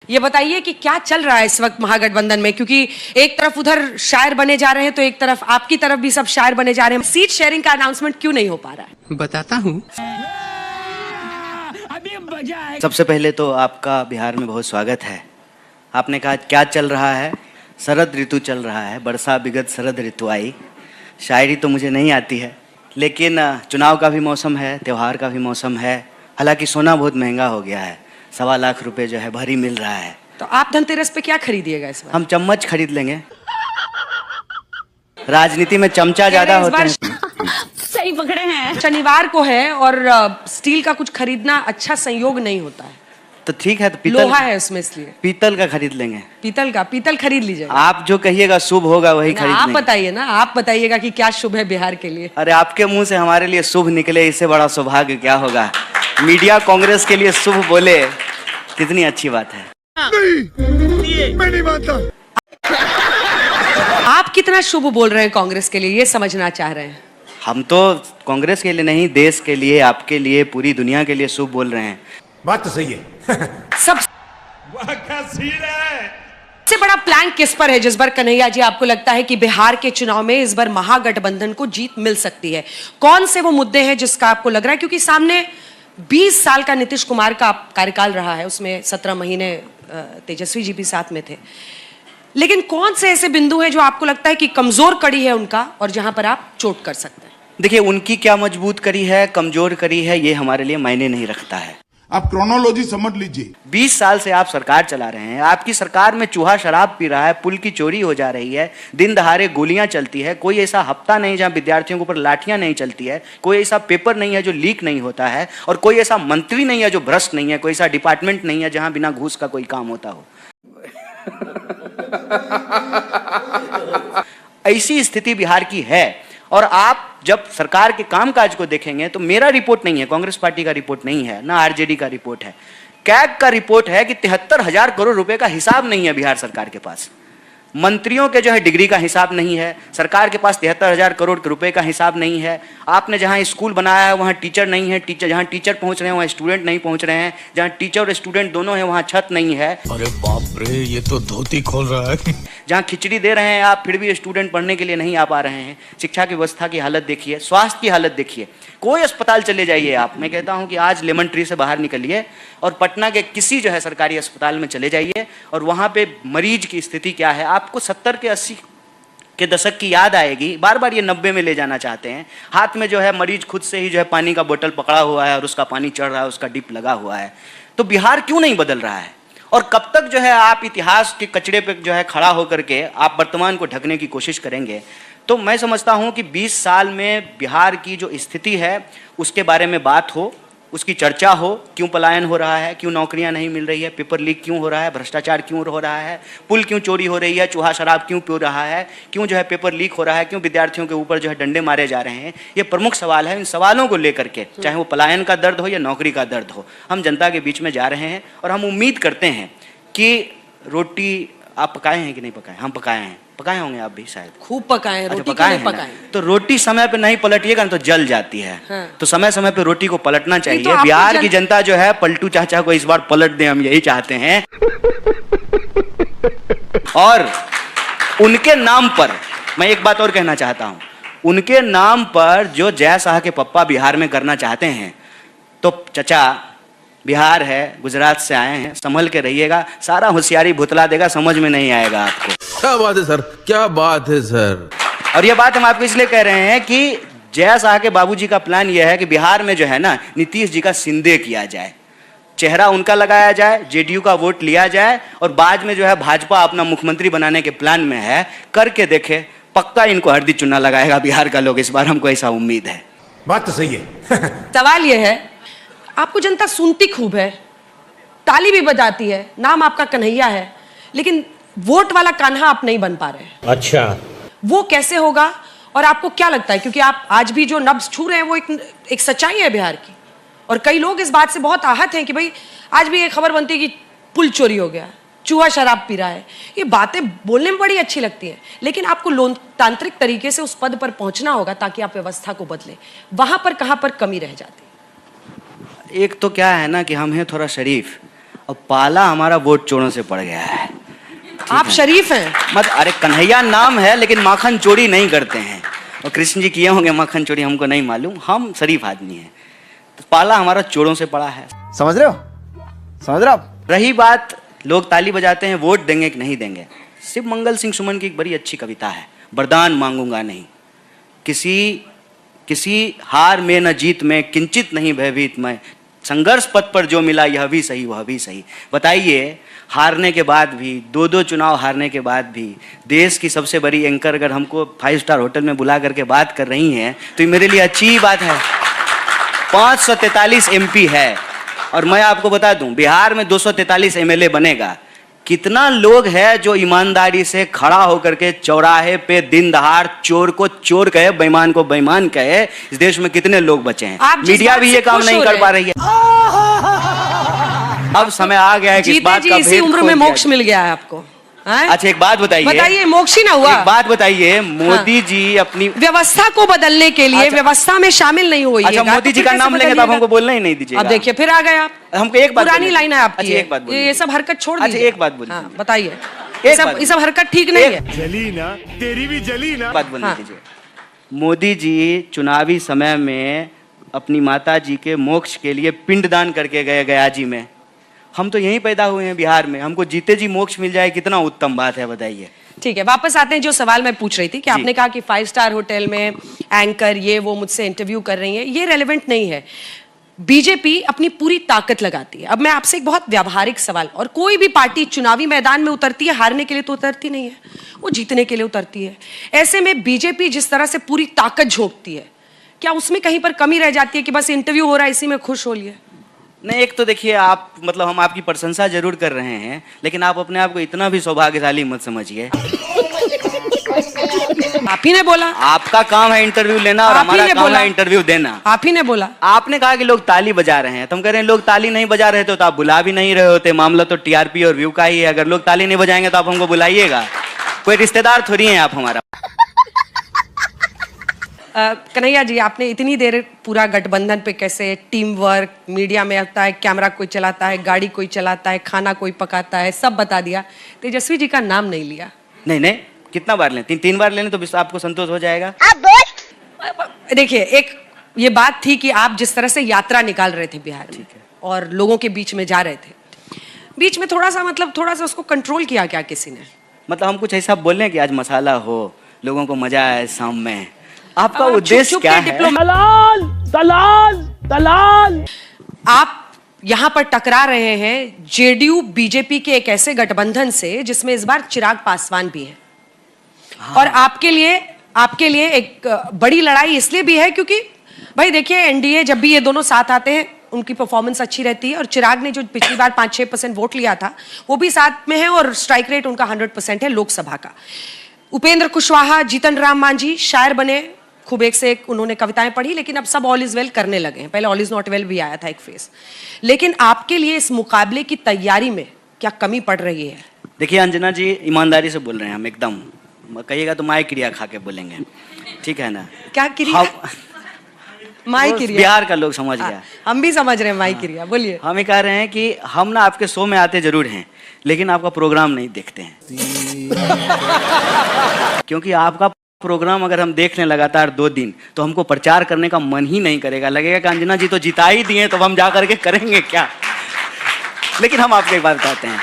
ये बताइए कि क्या चल रहा है इस वक्त महागठबंधन में, क्योंकि एक तरफ उधर शायर बने जा रहे हैं तो एक तरफ आपकी तरफ भी सब शायर बने जा रहे हैं। सीट शेयरिंग का अनाउंसमेंट क्यों नहीं हो पा रहा है? बताता हूँ। सबसे पहले तो आपका बिहार में बहुत स्वागत है। आपने कहा क्या चल रहा है? शरद ऋतु चल रहा है, बरसा बिगत शरद ऋतु आई। शायरी तो मुझे नहीं आती है, लेकिन चुनाव का भी मौसम है, त्यौहार का भी मौसम है। हालांकि सोना बहुत महंगा हो गया है, 1.25 लाख रुपए जो है भरी मिल रहा है। तो आप धनतेरस पे क्या खरीदिएगा इस बार? हम चम्मच खरीद लेंगे। राजनीति में चमचा ज्यादा होता है। सही पकड़े हैं। शनिवार को है और स्टील का कुछ खरीदना अच्छा संयोग नहीं होता है। तो ठीक है, तो पीतल, लोहा है उसमें, इसलिए पीतल का खरीद लेंगे। पीतल खरीद लीजिएगा। आप जो कहिएगा शुभ होगा वही खरीद आप लेंगे। बताइए ना, आप बताइएगा कि क्या शुभ है बिहार के लिए। अरे आपके मुंह से हमारे लिए शुभ निकले, इससे बड़ा सौभाग्य क्या होगा। मीडिया कांग्रेस के लिए शुभ बोले, कितनी अच्छी बात है। नहीं, मैं नहीं मानता। आप कितना शुभ बोल रहे हैं कांग्रेस के लिए, ये समझना चाह रहे हैं। हम तो कांग्रेस के लिए नहीं, देश के लिए, आपके लिए, पूरी दुनिया के लिए शुभ बोल रहे हैं। बात तो सही है। सबसे बड़ा प्लान किस पर है जसबर कन्हैया जी? आपको लगता है कि बिहार के चुनाव में इस बार महागठबंधन को जीत मिल सकती है? कौन से वो मुद्दे हैं जिसका आपको लग रहा है, क्योंकि सामने 20 साल का नीतीश कुमार का कार्यकाल रहा है, उसमें 17 महीने तेजस्वी जी भी साथ में थे, लेकिन कौन से ऐसे बिंदु हैं जो आपको लगता है कि कमजोर कड़ी है उनका और जहां पर आप चोट कर सकते हैं? देखिए, उनकी क्या मजबूत कड़ी है, कमजोर कड़ी है, ये हमारे लिए मायने नहीं रखता है। आप क्रोनोलॉजी समझ लीजिए। 20 साल से आप सरकार चला रहे हैं। आपकी सरकार में चूहा शराब पी रहा है, पुल की चोरी हो जा रही है, दिन दहाड़े गोलियां चलती है। कोई ऐसा हफ्ता नहीं जहां विद्यार्थियों के ऊपर लाठियां नहीं चलती है, कोई ऐसा पेपर नहीं है जो लीक नहीं होता है, और कोई ऐसा मंत्री नहीं है जो भ्रष्ट नहीं है, कोई ऐसा डिपार्टमेंट नहीं है जहां बिना घूस का कोई काम होता हो। ऐसी स्थिति बिहार की है। और आप जब सरकार के कामकाज को देखेंगे तो मेरा रिपोर्ट नहीं है, कांग्रेस पार्टी का रिपोर्ट नहीं है, ना आरजेडी का रिपोर्ट है, कैग का रिपोर्ट है कि 73,000 करोड़ रुपए का हिसाब नहीं है बिहार सरकार के पास। मंत्रियों के जो है डिग्री का हिसाब नहीं है, सरकार के पास 73,000 करोड़ रुपए का हिसाब नहीं है। आपने जहां स्कूल बनाया है वहां टीचर नहीं है, जहां टीचर पहुंच रहे हैं वहां स्टूडेंट नहीं पहुंच रहे हैं, जहां टीचर और स्टूडेंट दोनों हैं वहां छत नहीं है। अरे बाप रे, ये तो धोती खोल रहा है। जहां खिचड़ी दे रहे हैं आप, फिर भी स्टूडेंट पढ़ने के लिए नहीं आ पा रहे हैं। शिक्षा की व्यवस्था की हालत देखिए, स्वास्थ्य की हालत देखिए। कोई अस्पताल चले जाइए आप, मैं कहता हूं कि आज लेमन ट्री से बाहर निकलिए और पटना के किसी जो है सरकारी अस्पताल में चले जाइए और वहां पे मरीज की स्थिति क्या है, आपको 70 के 80 के दशक की याद आएगी। बार बार ये 90 में ले जाना चाहते हैं। हाथ में जो है मरीज खुद से ही जो है पानी का बोतल पकड़ा हुआ है और उसका पानी चढ़ रहा है, उसका डिप लगा हुआ है। तो बिहार क्यों नहीं बदल रहा है? और कब तक जो है आप इतिहास के कचड़े पे जो है खड़ा होकर के आप वर्तमान को ढकने की कोशिश करेंगे? तो मैं समझता हूं कि 20 साल में बिहार की जो स्थिति है उसके बारे में बात हो, उसकी चर्चा हो। क्यों पलायन हो रहा है, क्यों नौकरियां नहीं मिल रही है, पेपर लीक क्यों हो रहा है, भ्रष्टाचार क्यों हो रहा है, पुल क्यों चोरी हो रही है, चूहा शराब क्यों पी रहा है, क्यों जो है पेपर लीक हो रहा है, क्यों विद्यार्थियों के ऊपर जो है डंडे मारे जा रहे हैं। ये प्रमुख सवाल है। इन सवालों को लेकर के, चाहे वो पलायन का दर्द हो या नौकरी का दर्द हो, हम जनता के बीच में जा रहे हैं और हम उम्मीद करते हैं कि रोटी आप पकाए हैं कि नहीं पकाए? हम पकाए हैं। पकाए होंगे आप भी शायद। खूब पकाए हैं। अच्छा, रोटी पकाए क्यों हैं नहीं ना? पकाए? तो रोटी समय पे नहीं पलटिएगा ना तो जल जाती है। हाँ। तो समय समय पे रोटी को पलटना चाहिए। आपको बिहार की जनता जो है पलटू चाचा को इस बार पलट दे, हम यही चाहते हैं। और उनके नाम पर मैं एक बात और कहना चाहता हूं, उनके नाम पर जो जय शाह के पप्पा बिहार में करना चाहते हैं, तो चचा बिहार है, गुजरात से आए हैं, संभल के रहिएगा। सारा होशियारी भुतला देगा, समझ में नहीं आएगा आपको। क्या बात है सर, क्या बात है सर। और ये बात हम आपको इसलिए कह रहे हैं कि जय शाह के बाबूजी का प्लान यह है कि बिहार में जो है ना नीतीश जी का सिंदे किया जाए, चेहरा उनका लगाया जाए, जेडीयू का वोट लिया जाए और बाद में जो है भाजपा अपना मुख्यमंत्री बनाने के प्लान में है। करके देखे, पक्का इनको हरदी चुना लगाएगा बिहार का लोग इस बार, हमको ऐसा उम्मीद है। बात तो सही है। सवाल यह है, आपको जनता सुनती खूब है, ताली भी बजाती है, नाम आपका कन्हैया है, लेकिन वोट वाला कान्हा आप नहीं बन पा रहे हैं। अच्छा, वो कैसे होगा और आपको क्या लगता है? क्योंकि आप आज भी जो नब्ज छू रहे हैं वो एक सच्चाई है बिहार की, और कई लोग इस बात से बहुत आहत हैं कि भाई आज भी ये खबर बनती है कि पुल चोरी हो गया, चूहा शराब पी रहा है। ये बातें बोलने में बड़ी अच्छी लगती हैं, लेकिन आपको लोकतांत्रिक तरीके से उस पद पर पहुंचना होगा ताकि आप व्यवस्था को बदलें। वहां पर कहां पर कमी रह जाती है? एक तो क्या है ना कि हम हैं थोड़ा शरीफ, और पाला हमारा वोट चोरों से पड़ गया है। आप शरीफ हैं। मत अरे कन्हैया नाम है लेकिन माखन चोरी नहीं करते हैं। और कृष्ण जी किए होंगे माखन चोरी, हमको नहीं मालूम, हम शरीफ आदमी हैं। तो पाला हमारा चोरों से पड़ा है। समझ रहे हो? समझ रहे हो आप? रही बात लोग ताली बजाते हैं वोट देंगे कि नहीं देंगे, शिव मंगल सिंह सुमन की एक बड़ी अच्छी कविता है, वरदान मांगूंगा नहीं, किसी हार में न जीत में, किंचित नहीं भयभीत मैं, संघर्ष पथ पर जो मिला यह भी सही वह भी सही। बताइए, हारने के बाद भी, 2 चुनाव हारने के बाद भी देश की सबसे बड़ी एंकर अगर हमको 5 स्टार होटल में बुला करके बात कर रही हैं तो ये मेरे लिए अच्छी बात है। 543 MP है और मैं आपको बता दूं बिहार में 243 MLA बनेगा। कितना लोग है जो ईमानदारी से खड़ा होकर के चौराहे पे दिन दहाड़ चोर को चोर कहे, बेईमान को बेईमान कहे, इस देश में कितने लोग बचे हैं। मीडिया भी ये काम नहीं कर पा रही है। अब समय आ गया है कि इस बात का भेद इसी उम्र में मोक्ष मिल गया है आपको। अच्छा एक बात बताइए, मोक्ष ही ना हुआ। एक बात बताइए, मोदी जी अपनी व्यवस्था को बदलने के लिए व्यवस्था में शामिल नहीं हुई। अच्छा मोदी जी का नाम लेंगे तो आप हमको बोलना ही नहीं दीजिएगा। अब देखिए फिर आ गए आप। हमको एक बात पुरानी लाइन है आपकी। अच्छा एक बात बोलिए। ये सब हरकत छोड़ दीजिए। अच्छा एक बात बोलिए। हाँ, बताइए। ये सब हरकत ठीक नहीं है। जली ना, तेरी भी जली ना। बात बोलने दीजिए। मोदी जी चुनावी समय में अपनी माता जी के मोक्ष के लिए पिंडदान करके गए गया जी में। हम तो यहीं पैदा हुए हैं बिहार में, हमको जीते जी मोक्ष मिल जाए, कितना उत्तम बात है, बताइए। ठीक है, वापस आते हैं जो सवाल मैं पूछ रही थी कि आपने कहा कि 5 स्टार होटल में एंकर ये वो मुझसे इंटरव्यू कर रही हैं, ये रेलेवेंट नहीं है। बीजेपी अपनी पूरी ताकत लगाती है। अब मैं आपसे एक बहुत व्यावहारिक सवाल, और कोई भी पार्टी चुनावी मैदान में उतरती है हारने के लिए तो उतरती नहीं है, वो जीतने के लिए उतरती है। ऐसे में बीजेपी जिस तरह से पूरी ताकत झोंकती है, क्या उसमें कहीं पर कमी रह जाती है कि बस इंटरव्यू हो रहा है इसी में खुश हो लिए? नहीं, एक तो देखिए आप, मतलब हम आपकी प्रशंसा जरूर कर रहे हैं, लेकिन आप अपने आप को इतना भी सौभाग्यशाली मत समझिए। आप ही ने बोला। आपका काम है इंटरव्यू लेना और हमारा काम है इंटरव्यू देना। आप ही ने बोला। आपने कहा कि लोग ताली बजा रहे हैं, तो हम कह रहे हैं लोग ताली नहीं बजा रहे थे तो आप बुला भी नहीं रहे होते। मामला तो TRP और व्यू का ही है। अगर लोग ताली नहीं बजाएंगे तो आप हमको बुलाइएगा, कोई रिश्तेदार थोड़ी है आप हमारा। कन्हैया जी, आपने इतनी देर पूरा गठबंधन पे कैसे टीम वर्क, मीडिया में आता है, कैमरा कोई चलाता है, गाड़ी कोई चलाता है, खाना कोई पकाता है, सब बता दिया। तेजस्वी जी का नाम नहीं लिया। नहीं, कितना बार लें? 3 बार लें तो आपको संतोष हो जाएगा। देखिए, एक ये बात थी कि आप जिस तरह से यात्रा निकाल रहे थे बिहार में और लोगों के बीच में जा रहे थे, बीच में थोड़ा सा उसको कंट्रोल किया क्या किसी ने? मतलब हम कुछ ऐसा बोल रहे कि आज मसाला हो, लोगों को मजा आए शाम में। आपका उद्देश्य क्या है? दलाल। आप यहां पर टकरा रहे हैं जेडीयू बीजेपी के एक ऐसे गठबंधन से जिसमें इस बार चिराग पासवान भी है। और आपके लिए एक बड़ी लड़ाई इसलिए भी है क्योंकि भाई देखिए, एनडीए जब भी ये दोनों साथ आते हैं उनकी परफॉर्मेंस अच्छी रहती है, और चिराग ने जो पिछली बार 5-6% वोट लिया था वो भी साथ में है, और स्ट्राइक रेट उनका 100% है लोकसभा का। उपेंद्र कुशवाहा, जीतन राम मांझी शायर बने, खूब एक से एक उन्होंने कविताएं पढ़ी, लेकिन अब सब ऑल इज वेल करने लगे हैं। पहले ऑल इज नॉट वेल भी आया था एक फेस। लेकिन आपके लिए इस मुकाबले की तैयारी में क्या कमी पड़ रही है? देखिए अंजना जी, ईमानदारी से बोल रहे हैं हम, एकदम कहिएगा तो माय क्रिया खा के बोलेंगे, ठीक है ना? क्या क्रिया? माई क्रिया बिहार का लोग समझ गया। हम भी समझ रहे हैं माई क्रिया। बोलिए। हम ये कह रहे हैं कि हम ना आपके शो में आते जरूर हैं, लेकिन आपका प्रोग्राम नहीं देखते हैं। क्योंकि आपका प्रोग्राम अगर हम देख लें लगातार 2 दिन तो हमको प्रचार करने का मन ही नहीं करेगा। लगेगा कि अंजना जी तो जिता ही दिए, तो हम जा करके करेंगे क्या? लेकिन हम आपको एक बात बताते हैं,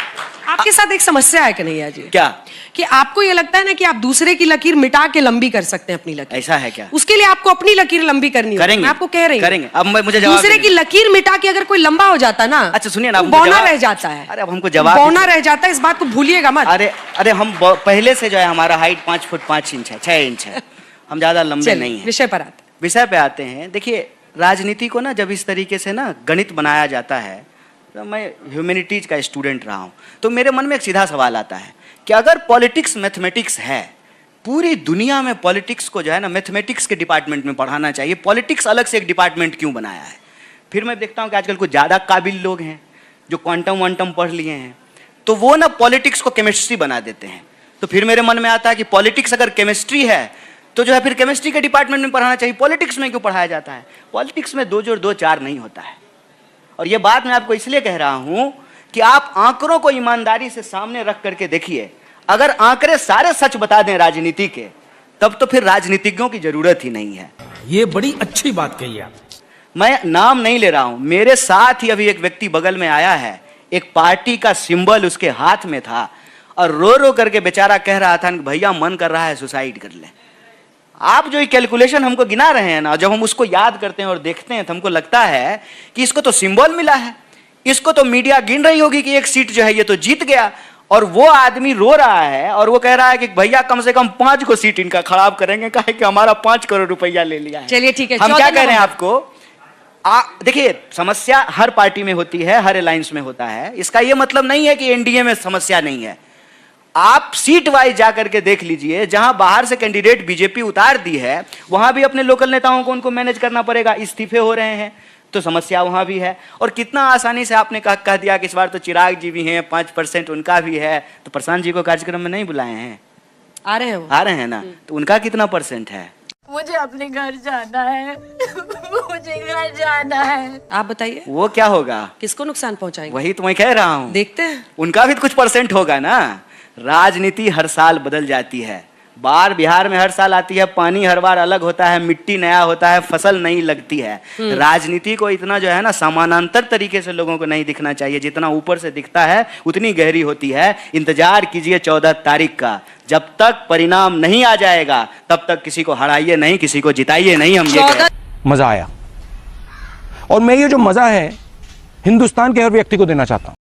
आपके साथ एक समस्या है कन्हैया जी। क्या? कि आपको ये लगता है ना कि आप दूसरे की लकीर मिटा के लंबी कर सकते हैं अपनी लकीर। ऐसा है क्या? उसके लिए आपको अपनी लकीर लंबी करनी होगी। करेंगे, मैं आपको कह रही हूं। करेंगे। अब मुझे जवाब दूसरे की लकीर मिटा के अगर कोई लंबा हो जाता ना, अच्छा सुनिए ना, बौना रह जाता है। अरे अब हमको जवाब बौना रह जाता है, इस बात को भूलिएगा मत। अरे हम पहले से जो है हमारा हाइट 5 फुट 5 इंच है, 6 इंच है, हम ज्यादा लंबे नहीं हैं। विषय पे आते हैं। देखिए, राजनीति को ना जब इस तरीके से ना गणित बनाया जाता है, तो मैं ह्यूमैनिटीज का स्टूडेंट रहा हूँ, तो मेरे मन में एक सीधा सवाल आता है कि अगर पॉलिटिक्स मैथमेटिक्स है, पूरी दुनिया में पॉलिटिक्स को जो है ना मैथमेटिक्स के डिपार्टमेंट में पढ़ाना चाहिए, पॉलिटिक्स अलग से एक डिपार्टमेंट क्यों बनाया है? फिर मैं देखता हूँ कि आजकल कुछ ज़्यादा काबिल लोग हैं जो क्वांटम वांटम पढ़ लिए हैं, तो वो ना पॉलिटिक्स को केमिस्ट्री बना देते हैं। तो फिर मेरे मन में आता है कि पॉलिटिक्स अगर केमिस्ट्री है तो जो है फिर केमिस्ट्री के डिपार्टमेंट में पढ़ाना चाहिए, पॉलिटिक्स में क्यों पढ़ाया जाता है? पॉलिटिक्स में 2 जोड़ 2 4 नहीं होता है। और ये बात मैं आपको इसलिए कह रहा हूं कि आप आंकड़ों को ईमानदारी से सामने रख करके देखिए। अगर आंकड़े सारे सच बता दें राजनीति के, तब तो फिर राजनीतिज्ञों की जरूरत ही नहीं है। ये बड़ी अच्छी बात कही आप। मैं नाम नहीं ले रहा हूं, मेरे साथ ही अभी एक व्यक्ति बगल में आया है, एक पार्टी का सिंबल उसके हाथ में था और रो रो करके बेचारा कह रहा था कि भैया मन कर रहा है सुसाइड कर ले। आप जो ये कैलकुलेशन हमको गिना रहे हैं ना, जब हम उसको याद करते हैं और देखते हैं तो हमको लगता है कि इसको तो सिंबल मिला है, इसको तो मीडिया गिन रही होगी कि एक सीट जो है ये तो जीत गया, और वो आदमी रो रहा है और वो कह रहा है कि भैया कम से कम 5 को सीट इनका खराब करेंगे, कहे कि हमारा 5 करोड़ रुपया ले लिया है। चलिए ठीक है, हम क्या 14 कह रहे हैं नवंबर। आपको, देखिए समस्या हर पार्टी में होती है, हर अलायंस में होता है। इसका यह मतलब नहीं है कि एनडीए में समस्या नहीं है। आप सीट वाइज जाकर के देख लीजिए, जहां बाहर से कैंडिडेट बीजेपी उतार दी है वहां भी अपने लोकल नेताओं को उनको मैनेज करना पड़ेगा, इस्तीफे हो रहे हैं, तो समस्या वहां भी है। और कितना आसानी से आपने कह दिया कि इस बार तो चिराग जी भी हैं, 5% उनका भी है, तो प्रशांत जी को कार्यक्रम में नहीं बुलाए हैं? आ रहे हैं वो। आ रहे हैं ना, तो उनका कितना % है? मुझे अपने घर जाना है। मुझे घर जाना है। आप बताइए वो क्या होगा? किसको नुकसान पहुंचाएंगे? वही तो मैं कह रहा हूं, देखते हैं। उनका भी तो कुछ % होगा ना। राजनीति हर साल बदल जाती है, बाढ़ बिहार में हर साल आती है, पानी हर बार अलग होता है, मिट्टी नया होता है, फसल नहीं लगती है। राजनीति को इतना जो है ना समानांतर तरीके से लोगों को नहीं दिखना चाहिए, जितना ऊपर से दिखता है उतनी गहरी होती है। इंतजार कीजिए 14 तारीख का, जब तक परिणाम नहीं आ जाएगा तब तक किसी को हराइए नहीं, किसी को जिताइए नहीं। हम ये 14 मजा आया, और मैं ये जो मजा है हिंदुस्तान के हर व्यक्ति को देना चाहता हूं।